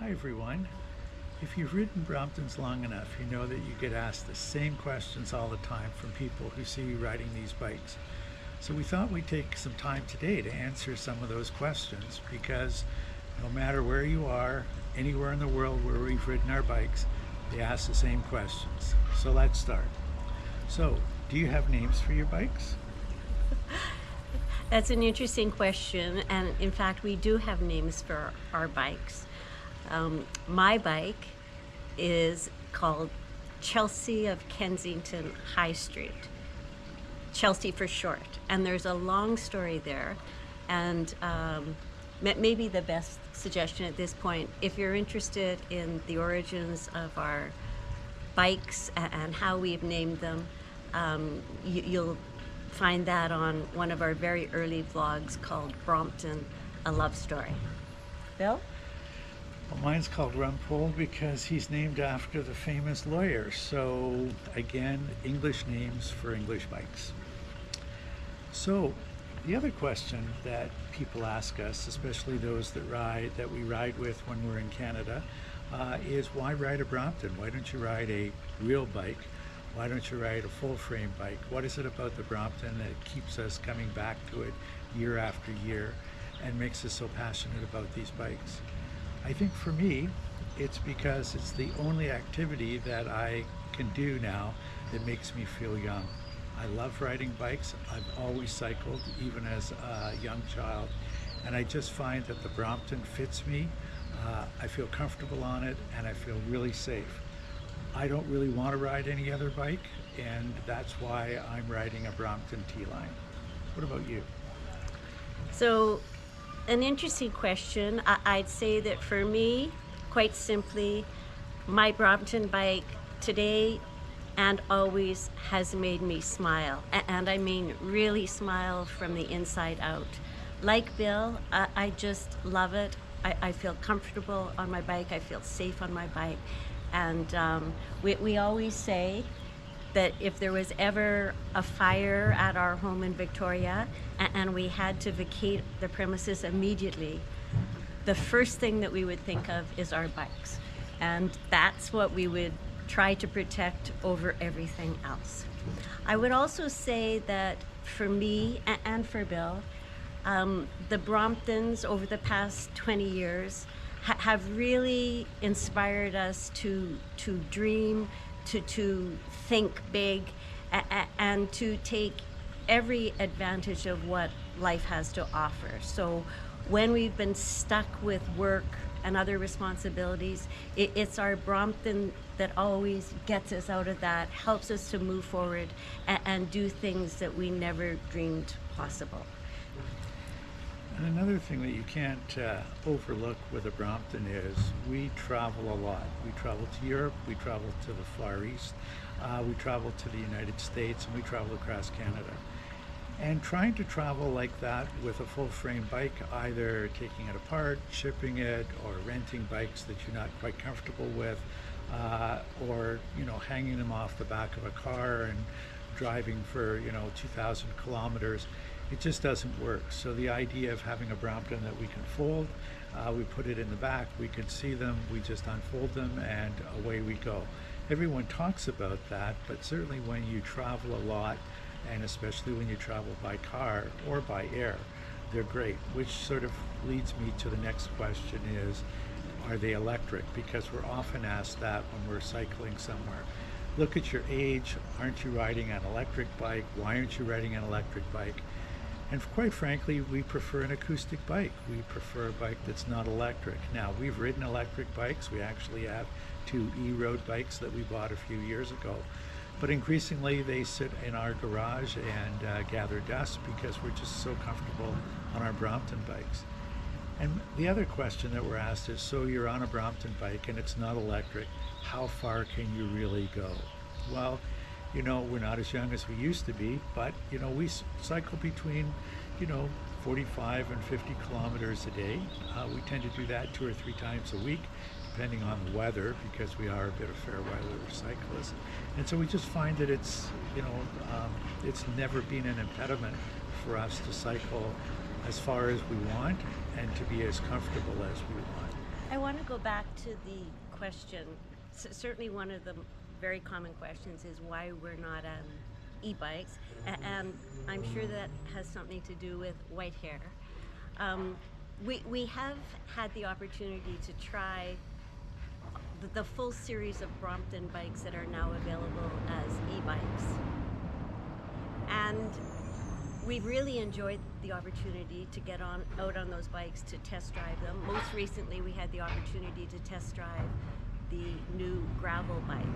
Hi everyone. If you've ridden Bromptons long enough, you know that you get asked the same questions all the time from people who see you riding these bikes. So we thought we'd take some time today to answer some of those questions because no matter where you are, anywhere in the world where we've ridden our bikes, they ask the same questions. So let's start. So, do you have names for your bikes? That's an interesting question, and in fact, we do have names for our bikes. My bike is called Chelsea of Kensington High Street, Chelsea for short. And there's a long story there, and maybe the best suggestion at this point, if you're interested in the origins of our bikes and how we've named them, you'll find that on one of our very early vlogs called Brompton, A Love Story. Bill? Well, mine's called Rumpole because he's named after the famous lawyer. So, again, English names for English bikes. So, the other question that people ask us, especially those that we ride with when we're in Canada, is why ride a Brompton? Why don't you ride a real bike? Why don't you ride a full frame bike? What is it about the Brompton that keeps us coming back to it year after year and makes us so passionate about these bikes? I think for me, it's because it's the only activity that I can do now that makes me feel young. I love riding bikes. I've always cycled, even as a young child, and I just find that the Brompton fits me. I feel comfortable on it, and I feel really safe. I don't really want to ride any other bike, and that's why I'm riding a Brompton T-Line. What about you? So, an interesting question. I'd say that for me, quite simply, my Brompton bike today and always has made me smile. And I mean really smile from the inside out. Like Bill, I just love it. I feel comfortable on my bike. I feel safe on my bike. And we always say that if there was ever a fire at our home in Victoria and we had to vacate the premises immediately, the first thing that we would think of is our bikes. And that's what we would try to protect over everything else. I would also say that for me and for Bill, the Bromptons over the past 20 years have really inspired us to dream, to think big, and to take every advantage of what life has to offer. So when we've been stuck with work and other responsibilities, it's our Brompton that always gets us out of that, helps us to move forward and do things that we never dreamed possible. And another thing that you can't overlook with a Brompton is we travel a lot. We travel to Europe, we travel to the Far East, we travel to the United States, and we travel across Canada. And trying to travel like that with a full frame bike, either taking it apart, shipping it, or renting bikes that you're not quite comfortable with, or hanging them off the back of a car and driving for 2,000 kilometers, it just doesn't work. So the idea of having a Brompton that we can fold, we put it in the back, we can see them, we just unfold them, and away we go. Everyone talks about that, but certainly when you travel a lot, and especially when you travel by car or by air, they're great. Which sort of leads me to the next question is, are they electric? Because we're often asked that when we're cycling somewhere. Look at your age, aren't you riding an electric bike? Why aren't you riding an electric bike? And quite frankly, we prefer an acoustic bike. We prefer a bike that's not electric. Now, we've ridden electric bikes. We actually have 2 e-road bikes that we bought a few years ago. But increasingly, they sit in our garage and gather dust because we're just so comfortable on our Brompton bikes. And the other question that we're asked is, so you're on a Brompton bike and it's not electric, how far can you really go? Well, we're not as young as we used to be, but, we cycle between, 45 and 50 kilometers a day. We tend to do that 2 or 3 times a week, depending on the weather, because we are a bit of fair weather cyclists. And so we just find that it's never been an impediment for us to cycle as far as we want and to be as comfortable as we want. I want to go back to the question. Certainly, one of the very common questions is why we're not on e-bikes, and I'm sure that has something to do with white hair. Um, we have had the opportunity to try the full series of Brompton bikes that are now available as e-bikes, and we've really enjoyed the opportunity to get out on those bikes to test drive them. Most recently, we had the opportunity to test drive the new gravel bike.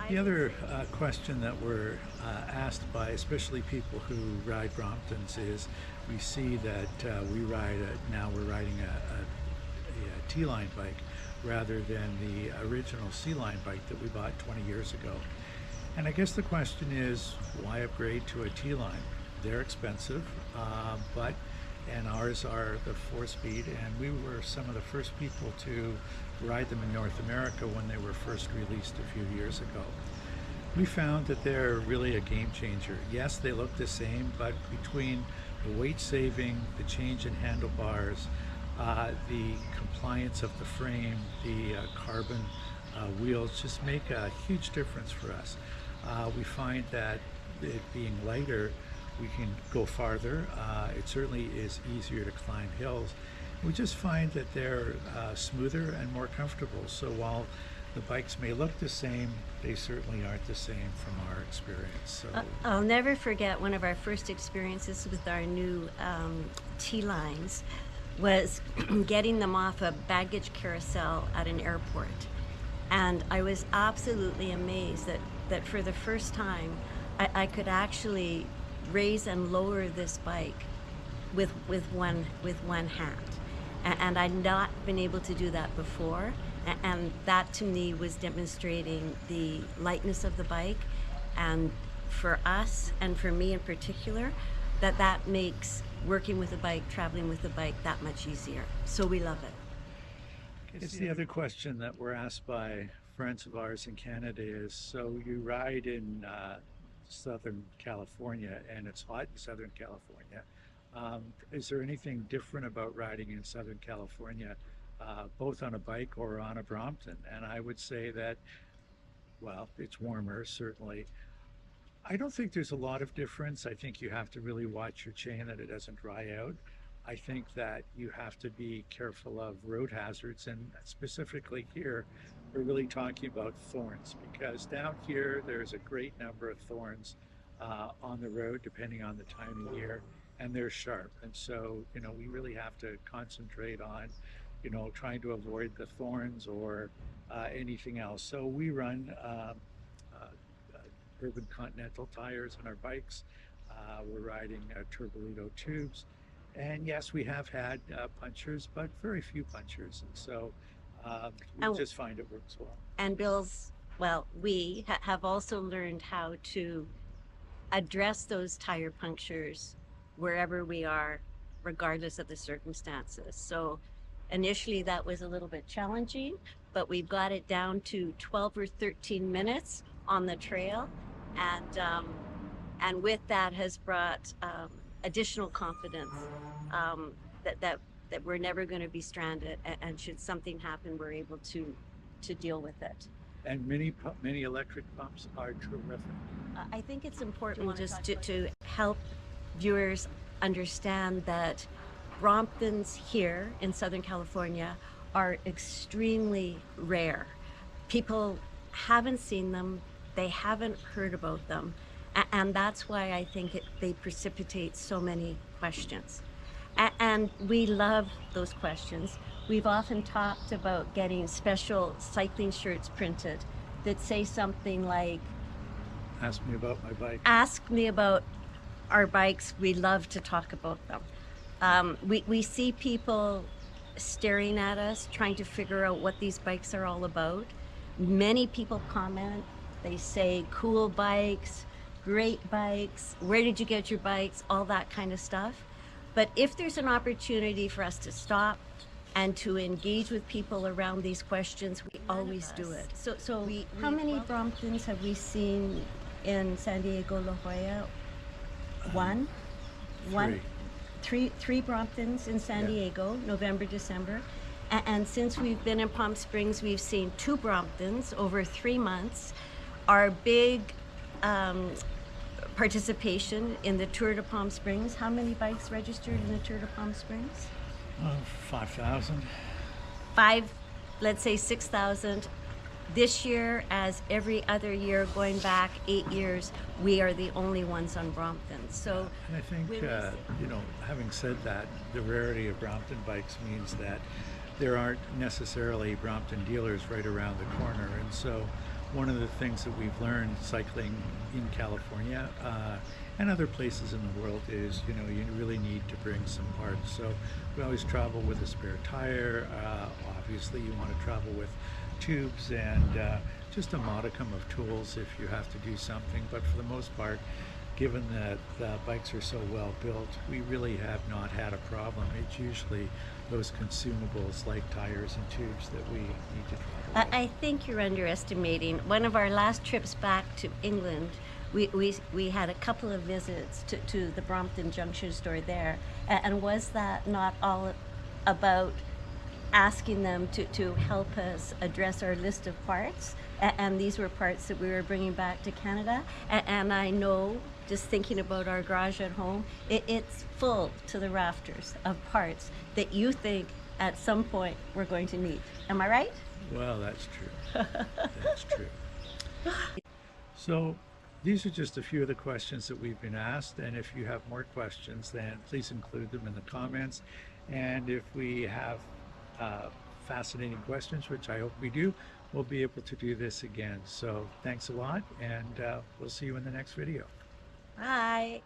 The other question that we're asked by, especially people who ride Bromptons, is we see that now we're riding a T-line bike rather than the original C-line bike that we bought 20 years ago. And I guess the question is, why upgrade to a T-line? They're expensive, and ours are the 4-speed, and we were some of the first people to ride them in North America when they were first released a few years ago. We found that they're really a game changer. Yes, they look the same, but between the weight saving, the change in handlebars, the compliance of the frame, the carbon wheels just make a huge difference for us. We find that it being lighter, we can go farther. It certainly is easier to climb hills. We just find that they're smoother and more comfortable. So while the bikes may look the same, they certainly aren't the same from our experience. So I'll never forget one of our first experiences with our new T-lines was getting them off a baggage carousel at an airport. And I was absolutely amazed that for the first time I could actually raise and lower this bike with one hand, and I'd not been able to do that before, and that to me was demonstrating the lightness of the bike, and for us and for me in particular, that makes working with a bike, traveling with a bike, that much easier. So we love it. it's the other question that we're asked by friends of ours in Canada is, so you ride in Southern California, and it's hot in Southern California. Is there anything different about riding in Southern California, both on a bike or on a Brompton? And I would say that, well, it's warmer, certainly. I don't think there's a lot of difference. I think you have to really watch your chain that it doesn't dry out. I think that you have to be careful of road hazards, and specifically here, we're really talking about thorns, because down here there's a great number of thorns on the road, depending on the time of year, and they're sharp. And so, we really have to concentrate on, trying to avoid the thorns or anything else. So we run Urban Continental tires on our bikes. We're riding Turbolito tubes. And yes, we have had punctures, but very few punctures. And so we just find it works well. And we have also learned how to address those tire punctures wherever we are, regardless of the circumstances. So initially that was a little bit challenging, but we've got it down to 12 or 13 minutes on the trail. And with that has brought additional confidence that we're never going to be stranded, and should something happen, we're able to deal with it. And many electric pumps are terrific. I think it's important just to help viewers understand that Bromptons here in Southern California are extremely rare. People haven't seen them, they haven't heard about them, and that's why I think they precipitate so many questions. And we love those questions. We've often talked about getting special cycling shirts printed that say something like, Ask me about my bike. Ask me about our bikes. We love to talk about them. We see people staring at us, trying to figure out what these bikes are all about. Many people comment. They say, cool bikes, great bikes, where did you get your bikes, all that kind of stuff. But if there's an opportunity for us to stop and to engage with people around these questions, we always do it. So how many Bromptons have we seen in San Diego, La Jolla? Three Bromptons in San Diego, November, December. And since we've been in Palm Springs, we've seen 2 Bromptons over 3 months. Our big um, participation in the Tour de Palm Springs. How many bikes registered in the Tour de Palm Springs? 5,000. 5, let's say 6,000. This year, as every other year going back 8 years, we are the only ones on Brompton. So, And I think, when we say- having said that, the rarity of Brompton bikes means that there aren't necessarily Brompton dealers right around the corner. And so one of the things that we've learned cycling in California and other places in the world is, you really need to bring some parts. So we always travel with a spare tire. Obviously, you want to travel with tubes and just a modicum of tools if you have to do something. But for the most part, given that the bikes are so well built, we really have not had a problem. It's usually those consumables like tires and tubes that we need to travel with. I think you're underestimating. One of our last trips back to England, we had a couple of visits to the Brompton Junction store there. And was that not all about asking them to help us address our list of parts? And these were parts that we were bringing back to Canada. And I know, just thinking about our garage at home, it's full to the rafters of parts that you think at some point we're going to need. Am I right? Well, that's true. That's true. So these are just a few of the questions that we've been asked, and if you have more questions, then please include them in the comments. And if we have fascinating questions, which I hope we do, we'll be able to do this again. So thanks a lot, and we'll see you in the next video. Bye.